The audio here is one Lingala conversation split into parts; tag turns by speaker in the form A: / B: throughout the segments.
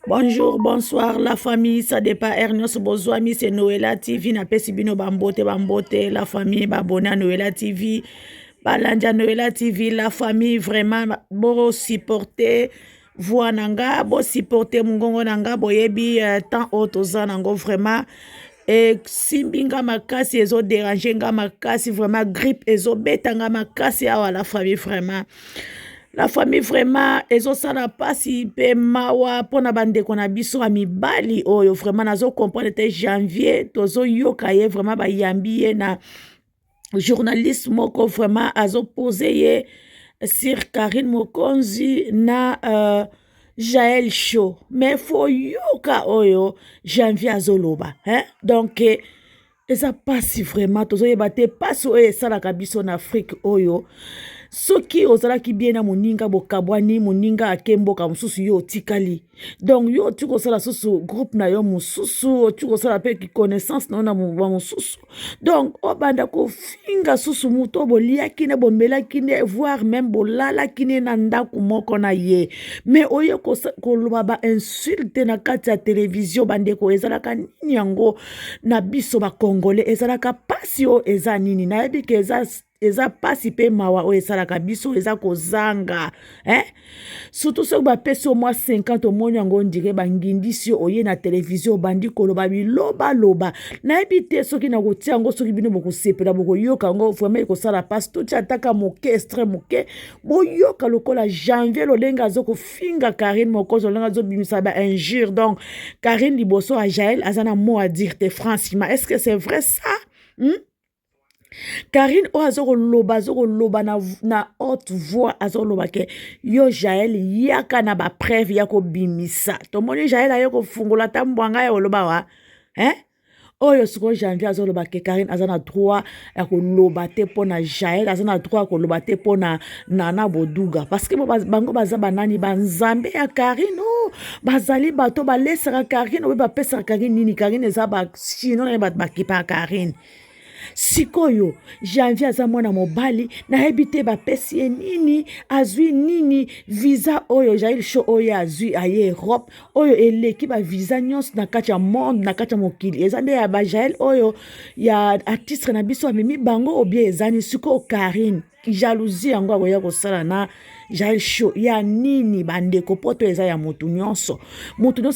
A: Bonjour, bonsoir la famille, ça dépend Ernest Bozwami, c'est Noëlla TV, na pesi bino bambote, la famille, babona Noëlla TV, balanja Noëlla TV, la famille, vraiment, bo supporter, voix nanga, bo supporter mungongo nanga, boyebi, tant autres nango, vraiment, et simbinga makasi, ezo déranger nga makasi, vraiment, grippe, ezo betanga makasi, awa la famille, vraiment. La famille vraiment ezosala pasi pe mawa pona bandeko na biso ya mibali oyo vraiment nazo comprendre te janvier tozo yoka ye vraiment bayambi ye na journaliste moko vraiment azo poser ye sur Karine Mokonzi na Jaël Show mais fo yoka oyo janvier azoloba hein donc eza pasi vraiment tozo yeba te pasi oyo esalaka biso na Afrique oyo soki ozalaki bien na moninga bokabwani moninga akemboka mususu yo tikali donc yo tikosala susu groupe na yo mususu tikosala pe ki connaissance na mususu donc obanda kofinga susu muto boliaki ne bombelaki ne voire même bolalaki ne na ndako moko na ye mais oye koloba ba insulte na kati ya télévision bandeko ezalaka nini yango na biso ba congolais ezalaka pasi o eza nini nayebi ke eza pasi pe mawa o esalaka biso eza kozanga surtout soki bapesi au moins 50 omoni yango ondire bangindisi oye na télévision obandi koloba bilobaloba nayebi te soki na kotia yango soki bino bokosepela bokoyoka yango vraiment ekosala pasi totia ataka moke extrait moke boyoka lokola janvier lolenge azokofinga Karine Mokonzi lolenge azobimisa ba injure donc Karine liboso a Jaël aza na mot à dire te franchement est-ce que c'est vrai ça Karine o azokoloba na haute voix azokoloba ke yo Jaël yaka na ba preuve ya kobimisa tomoni Jaël ayo kofungola ta mbwanga ya oloba wa oyo siko janvier azoloba ke Karine azana droit ya koloba te pona Jaël azana droit ya koloba te pona Nana Boduga parce que bango baza banani banzambe ya Karine bazali bato balesaka Karine oyo bapesaka Karine nini Karine eza bachino na bato bakipa Karine sikoyo janvier aza mwana mobali nayebi te bapesi ye nini azwi nini visa oyo Jaël Show oyo azwi aye Europe oyo eleki ba visa nyonso na kati ya monde na kati ya mokili eza nde ya ba Jaël oyo ya artiste na biso amemi bango obie ezani sikoyo Karine jalousie yango akoya kosala na Jaël Show ya nini bandeko poto eza ya mutu nyonso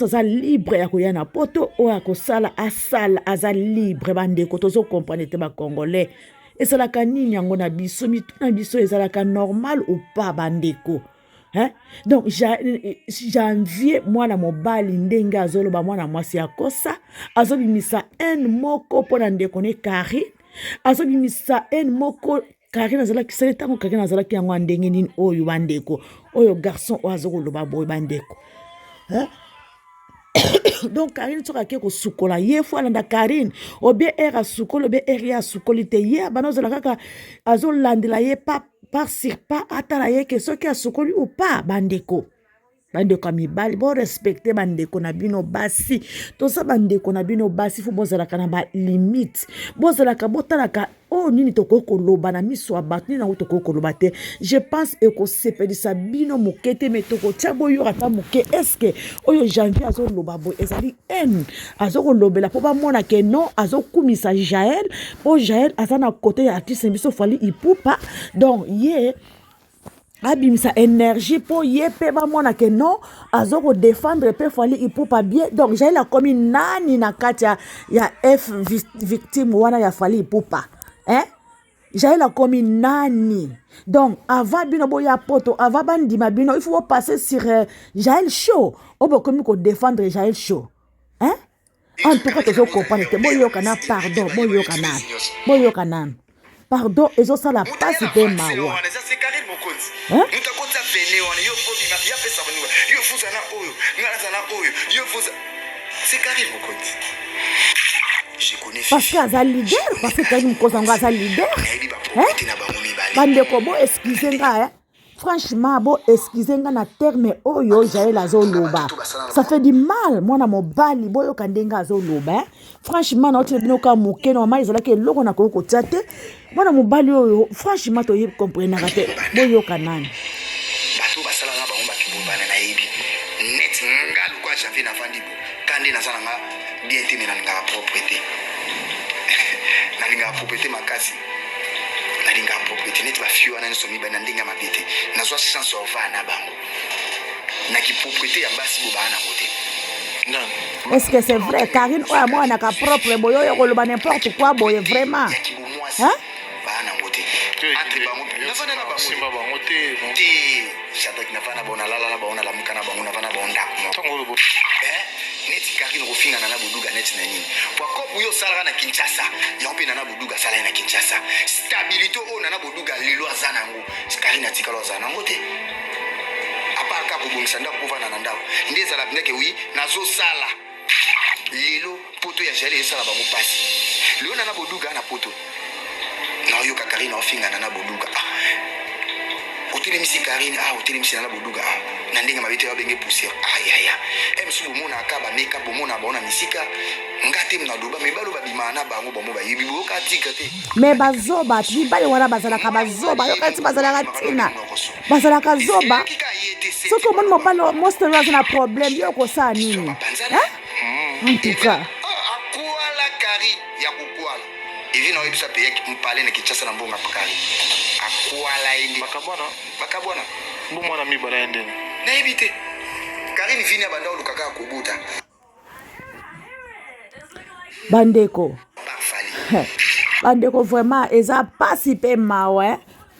A: aza libre ya koya na poto oyo akosala asala aza libre bandeko tozo comprendre te ba congolais ezalaka nini yango na biso mitu na biso ezalaka normal ou pas bandeko donc janvier mwana mobali ndenge azoloba mwana mwasi akosa azobimisa en moko pona ndeko ne Karine azobimisa en moko Karine azalaki sele tango Karine azalaki yango ndenge nini oyo bandeko oyo garçon oyo azokoloba boy bandeko donc Karine soka ke kosukola ye fo alanda Karine obie era sukolo be eria sukoli te ye banozola kaka azolandela ye par sur pas atala ye ke soki asukoli ou pas bandeko ya mibali bo respecte bandeko na bino basi tosa bandeko na bino basi fo bozalaka na ba limite bozalaka botalaka nini tokoko loba na miso ya bato nini nango tokoko loba te je pense ekosepelisa bino moke te me tokotia boyoka ta moke eske oyo janvier azoloba boye ezali ene azokolobela mpo bamona ke non azokumisa Jaël po Jaël aza na kote ya artiste biso Fally Ipupa donc ye abimisa énergie po ye pe bamona ke non azoko défendre pe Fally Ipupa bien donc Jaël akomi nani na kati ya F victime wana ya Fally Ipupa Jaël akomi nani donc avant bino boya poto avant bandima bino il faut passer sur Jaël Show obokomi ko défendre Jaël Show en tout cas tozo comprendre te boyoka na pardon boyoka nan pardon ezosala pasi pe mawa parce que aza leader parce que Karine Mokonzi yango aza leader bandeko bo excuse nga franchement bo excuse nga na terme oyo Jaël azoloba ça fait du mal mwana mobali boyoka ndenge azoloba franchement na otie bino ka moke na mama ezalaki eloko na kokotia te mwana mobali oyo franchement toye comprendre na te boyoka nani bato basala na bango bakibobana na yebi net
B: ngalu kwa javi na fandi bo kandi na sana nga bien te na nga propriété na nga propriété makasi na nga propriété net ba fiwa na nsomi ba na ndinga mabete na zo chance ova na bango na ki propriété ya basi bo bana moté
A: non est-ce que c'est vrai Karine oya moi na ka propre boyo yo koloba n'importe quoi boye vraiment hein
B: bana moté entre bango na fana na bango simba bango te chata ki na fana bona la bona la mukana bango na fana bonda no neti Karine rofinga na buduga neti na nini kwa kopu yo sala na Kinshasa yompe na buduga sala na Kinshasa stabilité o na buduga lelo azana ngo Karine atikalo azana ngo te apaka kubungisa nda kuvana na ndao ndeza la ndeke wi nazo sala lelo poto ya jale sala bango pasi lelo na buduga na poto na yo ka Karine rofinga na buduga utelemisi Karine utelemisi na buduga na ndenge mabete ya benge poussière ayaya emsu bomona akaba meka bomona bona misika ngate mna doba mebalo babimana bango bombo ba yibibo katika te
A: me bazoba tibali wana bazala ka bazoba yo kati bazala ka tina bazala ka zoba soki omoni mobali mostero aza na problème yo kosa nini en tout cas
B: akuala Kari ya kukuala hivi na webisa pe mpale na Kinshasa na mbonga pakari akuala indi bakabwana mbona mi bala ende na ebite Karine vini abanda olukaka kubuta
A: bandeko vraiment eza pasi pe mawe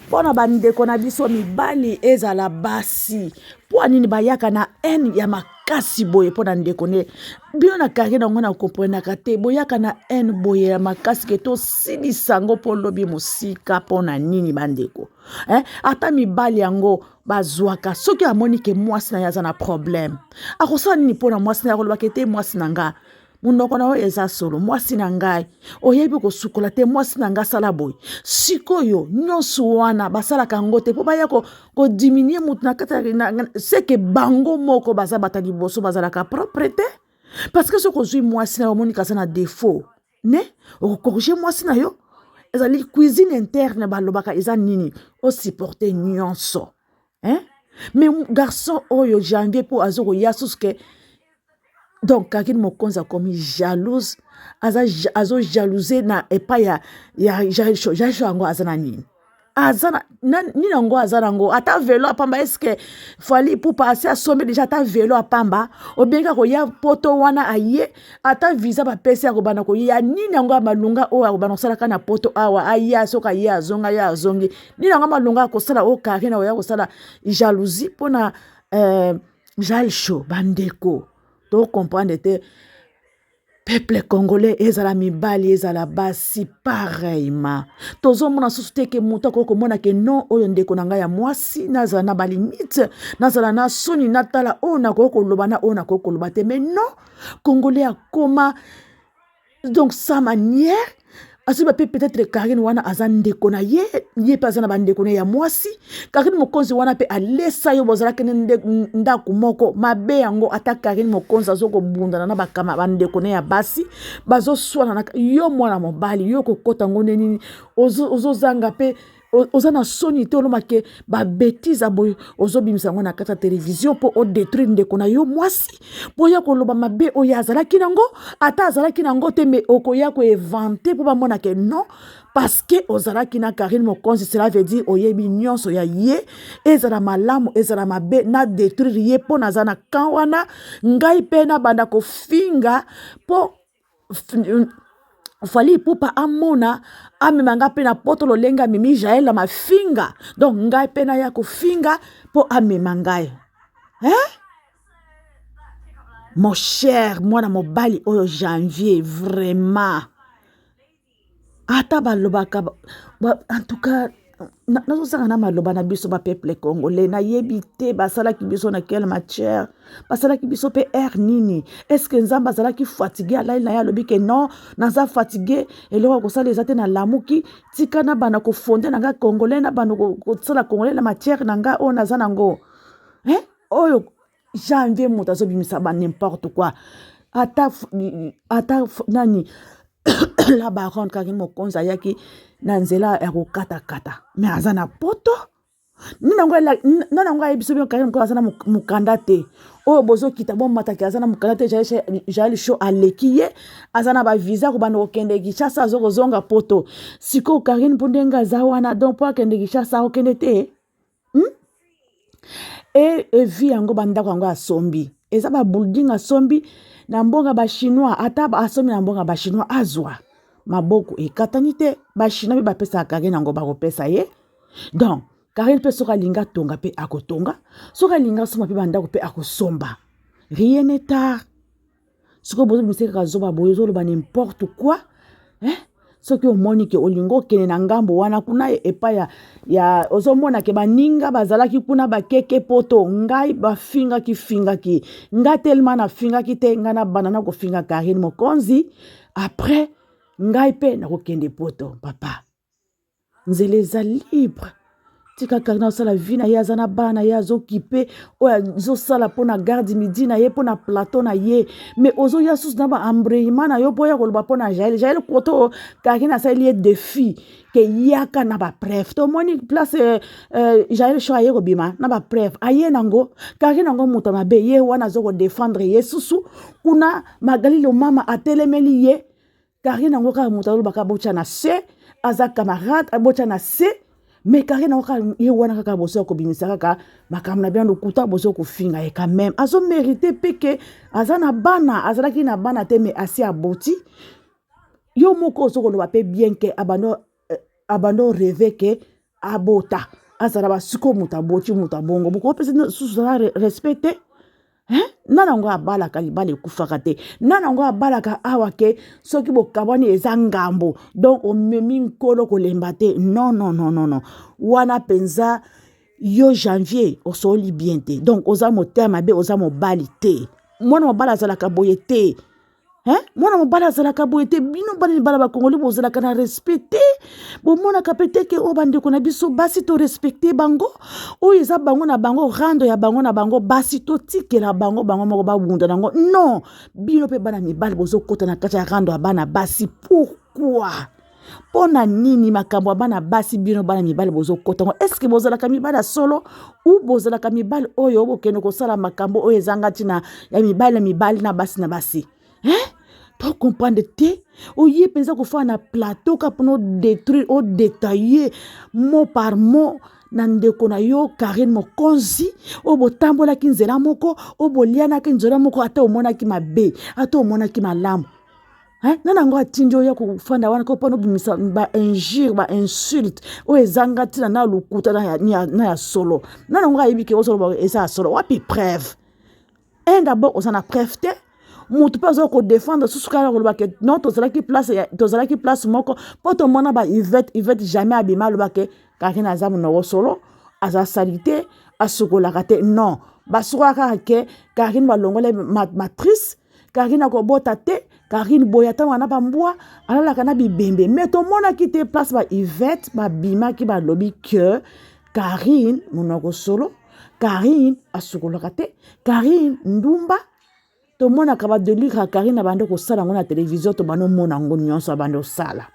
A: pona bandeko na biso mibali ezala basi po nini bayaka na haine ya makasi boye pona ndeko ne bino na Karine ngona comprendre kate boyaka na haine boye ya makasi ke to sili sango po lobi musika pona nini bandeko ata mibali yango bazwaka soki amoni ke mwasi na yaza na problème akosala nini pona mwasi na yakoloba kete mwasi na nga munoko na oyo eza solo mwasi na ngai oyebi kosukola te mwasi na nga sala boye sikoyo nyonso wana basalaka yango te mpo baya kodiminie mutu na kati seke bango moko baza bata liboso bazalaka propre te parce que soki ozwi mwasi na yo omoni kaza na défaut ne okokorige mwasi na yo ezali cuisine interne balobaka eza nini osupporte nyonso mais garçon oyo janvier mpo azokoya susuke donc Karine mokonza komi jalouse azo jalouse na epa ya jaisho yango azana nini azana nini yango azana ngo ata velo apamba eske fali pupa asi asombe déjà ata velo apamba obenga koya poto wana aye ata visa bapesi ya kobana koya nini yango amalunga oyo akobana kosalaka na poto awa aya soka ye azonga ye azongi nini yango amalunga akosala o Karine oya kosala jalousie mpona jaisho bandeko to comprendre te peuple congolais ezala mibali ezala basi pareillement tozomona susu te ke moto akokomona ke non oyo ndeko na ngai ya mwasi nazala na balimite nazala na soni natala oyo nakoki koloba na oyo nakoki koloba te mais non congolais akoma donc sa manière asiba pe peut-être Karine wana aza ndeko na ye pe aza na bandeko na ya mwasi Karine mokonzi wana pe alesa yo bozala kene ndaku moko mabe yango ata Karine mokonzi azoko bundana na bakama bandeko na ya basi bazo swana na yo mwana mobali yo kokota ngone nini ozozanga pe ozana soni te olomake ba bêtise aboy ozobimisa ngo na kata télévision po o détruire ndeko na yo mwasi po ya koloba mabe oya azalaki nango ata azalaki nango te mais okoya ko inventer po ba mona ke non parce que ozalaki na Karine mokonzi cela veut dire oyebi nyonso ya ye ezala malamu ezala mabe na détruire ye po nazana kawana ngai pe na banda ko finga po fali pupa amona amemanga pe na poto lolenga mimi jaela mafinga donc ngai pe na ya kofinga po amema ngai mon cher mwana mobali oyo janvier vraiment ata balobaka en tout cas nazosanga na maloba na biso ba peuple congolais na yebi te basalaki biso na quelle matière basalaki biso pe nini est-ce que nzamba azalaki fatigué ala na ya lobi ke non naza fatigué eloko kosala eza te na lamuki tika na bana kofonde na nga congolais na bana kosala congolais na matière na nga oyo naza nango oyo janvier moto azobimisa ba n'importe quoi ata nani la baronne Karine mokonzi ayaki na nzela ya kokatakata mais aza na poto nina ngo ayebiso bien Karine mokonzi aza na mokanda te oyo bozo kita bon mataki azana mukala te Jael show alekiye azana ba visa ko bando kende Kinshasa zo zonga poto siko Karine Bundenga zawana donc po kende Kinshasa okende te e vi yango bandako yango asombi eza ba building asombi na mbonga ba chinois ata asombi na mbonga ba chinois azwa maboko ekatani te ba chinois ba pesa Karine yango ba kopesa ye donc Karine pe soka linga tonga pe akotonga soka linga soma pe bandako pe akosomba rien n'est tard siko bozo miseka zoba bozo lo ba n'importe quoi soki omoni ke olingo kene na ngambo wana kuna epa ya ozomona ke baninga bazalaki kuna bakeke poto ngai bafingaki nga telema na fingaki te nga na banana kofinga Karine mokonzi après ngai pe nakokende poto papa nzele eza libre tika Karine osala vie na ye aza na bana ye azokipe oyo azosala mpo na garde midi na ye mpo na plateau na ye mais ozoya susu na baembrayement na yo mpo ya koloba mpo na Jael koto Karine asali ye défi ke yaka na bapreuve tomoni place Jael show aye kobima na bapreuve aye nango Karine nango moto mabe ye wana azokodefendre ye susu kuna Magali Lomama atelemeli ye Karine nango kaka moto alobaka botya na se aza camarade abotya na se mais Karine oka ye wana kaka boso ko bimisa kaka makamna bien lokuta boso ko finga e quand même azo mérité peke azana bana azalaki na bana te mais asi aboti yo moko zo ko lo pe bien que abando rêver que abota azala ba suko mutaboti mutabongo boko pese susu respecter nana ngo abala kalibale kufaka te nana ngo abala ka awake soki bokabani eza ngambo donc omemi nkolo kolemba te non wana penza yo janvier osoli bien te donc oza motema mabe oza mobali te mwana mobala azalaka boye te mwana mobala azalaka boye te bino bana libala bakongoli bozalaka na respecte bomonaka pete ke o bandeko na biso basi to respecte bango oyo eza bango na bango rando ya bango na bango basi to tikela bango moko babunda nango non bino pe bana mibali bozokota na kati ya rando ya bana basi pourquoi pona nini makambo ya bana basi bino bana mibali bozokota ngo est-ce que bozalaka mibali solo ou bozalaka mibali oyo bokende kosala makambo oyo ezanga tina ya mibali na basi pour comprendre te oye pensa ko fa na plateau ka pour détruire ou détailler mot par mot na ndeko na yo Karine mokonzi o botambola ki nzela moko o boliana ki nzela moko ata omona ki mabe ata omona ki malamu nana ngo atinjo ya ko fanda wana ko pono bimisa ba injure ba insulte o ezanga tina na lukuta na ya solo nana ngo ayibi ke o solo ba esa solo wapi preuve d'abord osana preuve te mutu pe ozo ko défendre susukala koloba ke non tozalaki place moko po tomona ba Yvette jamais abima loba ke Karine azamu no solo aza salite asukolaka te non basuka ke Karine balongole matrice Karine akobota te Karine boyata wana bambwa alalaka na bibembe mais tomona ki te place ba Yvette babima ki balobi que Karine monoko solo Karine asukolaka te Karine ndumba to mona ka ba delika Karine bando ko sala ngona télévision to bano mona ngo nyonso bando sala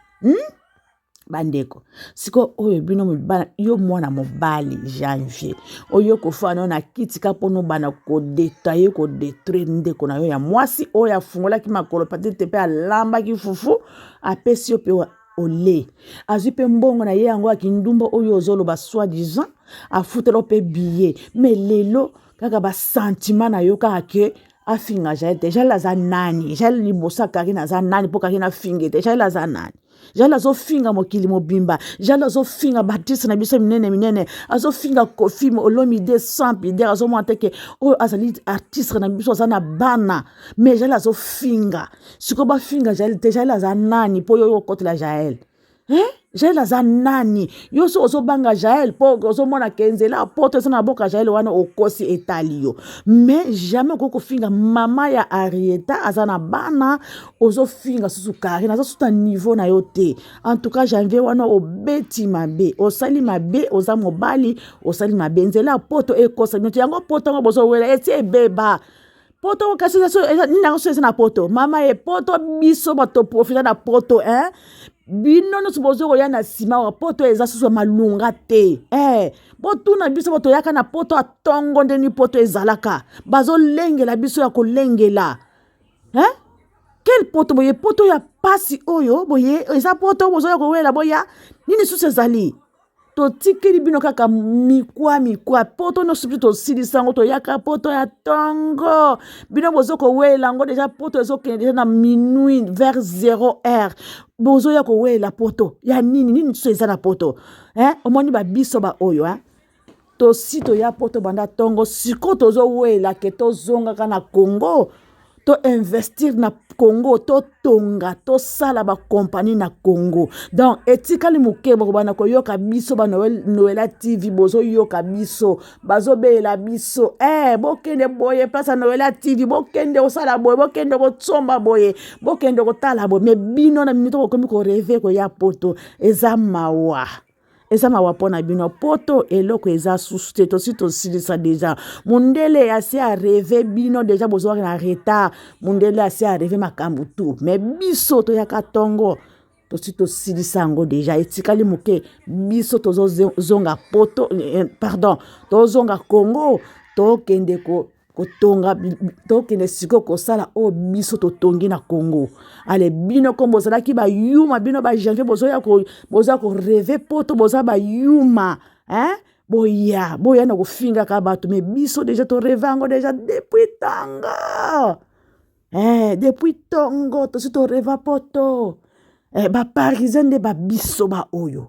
A: bandeko siko oyo bino mibana yo mwana mobali janvier oyo ko fana na kitika pono bana ko détailler ko détruire ndeko na yo ya mwasi oyo afungola ki makolo patete pe alamba ki fufu apesi yo pe ole azipe mbongo na ye yango akindumba oyo ozolo ba soi-disant afutelo pe billet mais lelo kaka ba sentiment na yo kaka ke afinga Jael te Jael aza nani Jael libosa Karine aza nani po Karine afinge te Jael aza nani Jael azofinga mokili mobimba Jael azofinga Baptiste na biso minene azofinga Kofi Olomide Sampi der azomona te ke oyo azali artiste na biso aza na bana mais Jael azofinga siko bafinga Jael te Jael aza nani po yo kotela Jael Jael aza nani yo so ozobanga Jael po ozomona kenzela poto sana boka Jael wana okosi etalio mais jamais koko finga mama ya Arieta azana bana ozofinga susu Karine azosuta niveau na yo te en tout cas janvier wana obeti mabe osali mabe oza mobali osali mabe nzela poto ekosa nyoto yango poto ngo bozo wela eti ebeba poto kasi so nina so na poto mama e poto biso bato profita na poto bino nyonso bozokoya na nsima wa poto eza susu malunga te botuna biso botoyaka na poto atongo ndeni poto ezalaka bazolengela biso ya kolengela quel poto boye poto ya pasi oyo boye eza poto bozoya kowela boya nini susu ezali totikeli bino kaka mikwa poto nyonso biso tosilisa yango toyaka poto ya tongo bino bozokowela yango deja poto ezokende deja na minuit vers 0 heure bozoya kowela poto ya nini susu eza na poto omoni babiso oyo tosi toya poto banda tongo siko tozowela ke tozongaka na Congo to investir na Congo to tonga to sala ba compagnie na Congo donc etikali muke bana koyoka biso ba Noela TV bozo yoka biso bazobela biso bokende boye place Noela TV bokende osala boye bokende ko tsomba boye bokende ko tala boye mais bino na minute ko komi ko rêver ko ya poto eza mawa pona bino poto eloko eza suste to si to silisa deja mundele asi a rêver bino deja bozo na retard mundele asi a rêver makambu tout mais biso to yaka tongo to si to silisa ngo deja etikali muke biso to zonga poto pardon to zonga Congo to kende kotonga to kende siko kosala o biso to tongi na Congo ale bino kombo zalaki ba yuma bino ba janvier boza ko rêver poto boza ba yuma boya na kofinga ka bato mais biso déjà to rêvango déjà depuis tanga depuis tongo to si to rêva poto ba parisien de ba biso ba oyo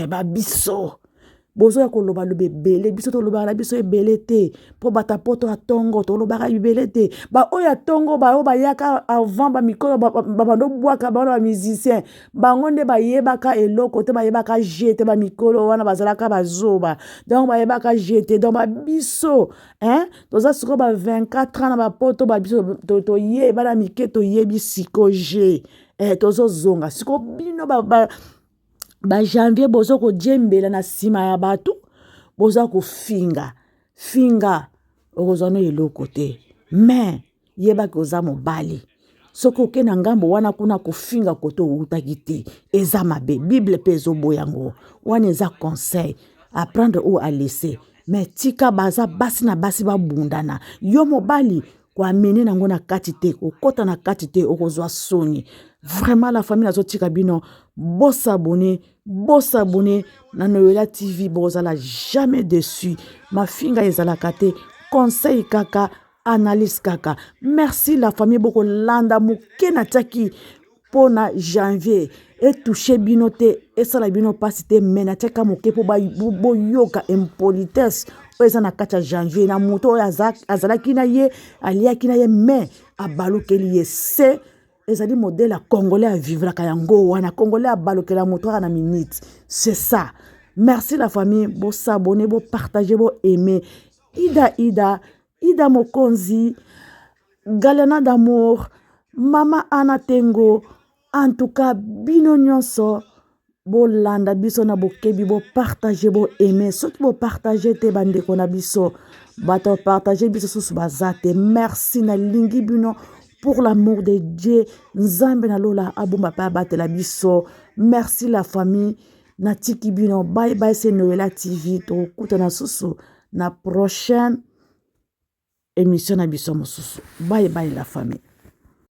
A: ba biso bozo ya koloba lobe bele biso to loba la biso ebele te po bata poto ya tongo to loba ka ibele te ba oya tongo ba o ba yaka avant ba mikolo ba bando bwaka ba ba musicien bango nde ba yebaka eloko te ba yebaka jeter ba mikolo wana bazalaka bazoba donc ba yebaka jeter donc ba biso toza siko ba 24 ans na ba poto ba biso to yeba na miketo yebi siko je tozo zonga siko bino ba janvier bozo ko djembela na sima ya batu bozo ko finga okozano eloko te mais yeba ko za mobali soko ke na ngambo wana kuna ko finga koto utaki te eza mabe bible pezo boyango wana eza conseil apprendre ou à laisser mais tika baza basi na basi babundana yo mobali kwa mene nango na kati te okota na kati te okozwa soni vraiment la famille azotika bino boss abonné na Noela TV bozala jamais déçu ma finga ezala kate conseil kaka analyse kaka merci la famille boko landa muke na taki pona janvier et toucher bino te et sala bino pasite mena teka muke po bo yoka impolitesse eza na kati ya janvier na moto azalaki na ye aliaki na ye mais abalukeli ye se ezali modèle à congolais à vivre à yango wana congolais à balokela moto na minute c'est ça merci la famille bo s'abonner bo partager bo aimer Ida Mokonzi Galena d'amour Mama Anna Tengo en tout cas bino nyonso bo landa biso na bo kebi bo partager bo aimer soki bo partager te bande ko na biso bato partager biso susu bazate merci na lingi bino pour l'amour de Dieu nzambe na lola abumba pa batela biso merci la famille na tiki bino bye c'est Noela TV to kutana susu na prochaine émission na biso mosusu bye la famille.